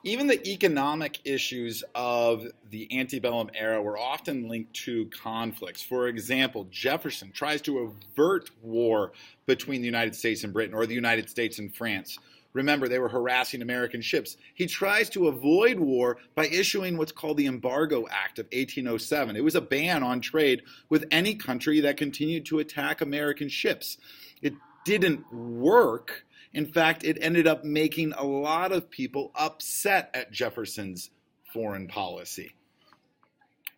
Even the economic issues of the antebellum era were often linked to conflicts. For example, Jefferson tries to avert war between the United States and Britain, or the United States and France. Remember, they were harassing American ships. He tries to avoid war by issuing what's called the Embargo Act of 1807. It was a ban on trade with any country that continued to attack American ships. It didn't work. In fact, it ended up making a lot of people upset at Jefferson's foreign policy.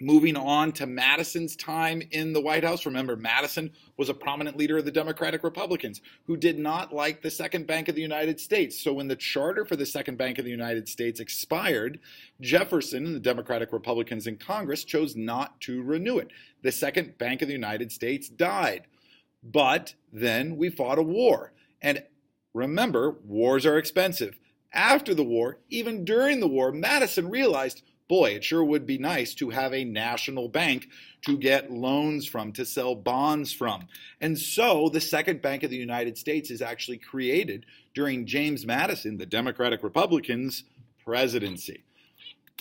Moving on to Madison's time in the White House. Remember, Madison was a prominent leader of the Democratic Republicans who did not like the Second Bank of the United States. So when the charter for the Second Bank of the United States expired, Jefferson and the Democratic Republicans in Congress chose not to renew it. The Second Bank of the United States died. But then we fought a war. And remember, wars are expensive. After the war, even during the war, Madison realized, boy, it sure would be nice to have a national bank to get loans from, to sell bonds from. And so the Second Bank of the United States is actually created during James Madison, the Democratic Republicans' presidency.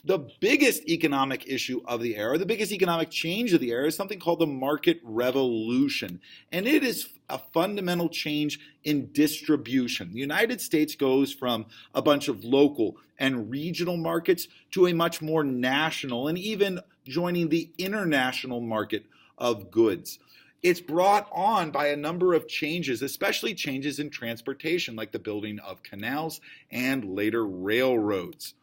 The biggest economic issue of the era, the biggest economic change of the era, is something called the market revolution. And it is a fundamental change in distribution. The United States goes from a bunch of local and regional markets to a much more national and even joining the international market of goods. It's brought on by a number of changes, especially changes in transportation, like the building of canals and later railroads.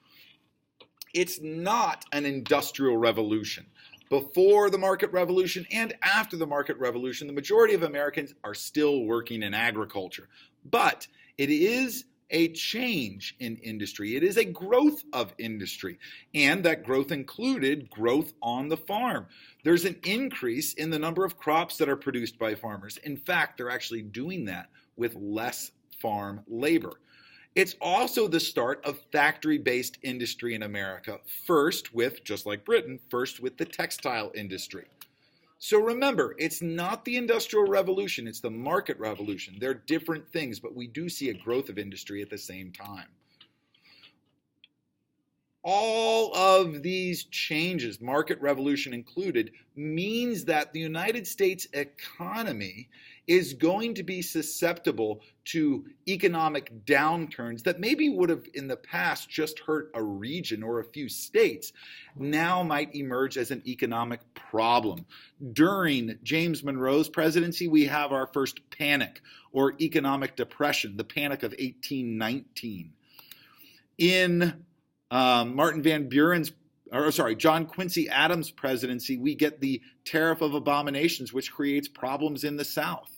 It's not an industrial revolution. Before the market revolution and after the market revolution, the majority of Americans are still working in agriculture. But it is a change in industry. It is a growth of industry. And that growth included growth on the farm. There's an increase in the number of crops that are produced by farmers. In fact, they're actually doing that with less farm labor. It's also the start of factory-based industry in America, first with, just like Britain, first with the textile industry. So remember, it's not the Industrial Revolution, it's the market revolution. They're different things, but we do see a growth of industry at the same time. All of these changes, market revolution included, means that the United States economy is going to be susceptible to economic downturns that maybe would have in the past just hurt a region or a few states, now might emerge as an economic problem. During James Monroe's presidency, we have our first panic or economic depression, the Panic of 1819. In John Quincy Adams' presidency, we get the Tariff of Abominations, which creates problems in the South.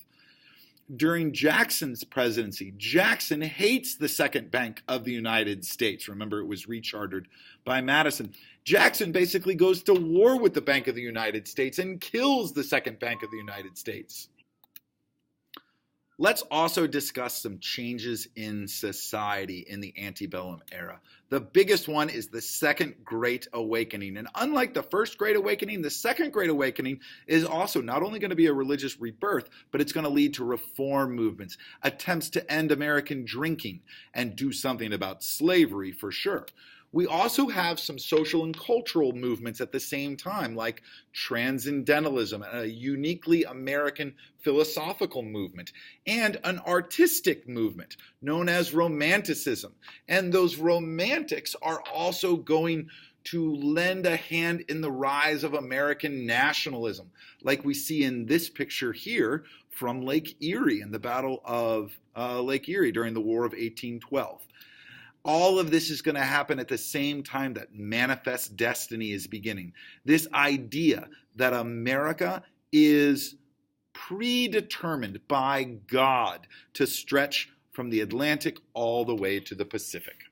During Jackson's presidency, Jackson hates the Second Bank of the United States. Remember, it was rechartered by Madison. Jackson basically goes to war with the Bank of the United States and kills the Second Bank of the United States. Let's also discuss some changes in society in the antebellum era. The biggest one is the Second Great Awakening. And unlike the First Great Awakening, the Second Great Awakening is also not only going to be a religious rebirth, but it's going to lead to reform movements, attempts to end American drinking, and do something about slavery for sure. We also have some social and cultural movements at the same time, like Transcendentalism, a uniquely American philosophical movement, and an artistic movement known as Romanticism. And those romantics are also going to lend a hand in the rise of American nationalism, like we see in this picture here from Lake Erie and the Battle of Lake Erie during the War of 1812. All of this is going to happen at the same time that Manifest Destiny is beginning. This idea that America is predetermined by God to stretch from the Atlantic all the way to the Pacific.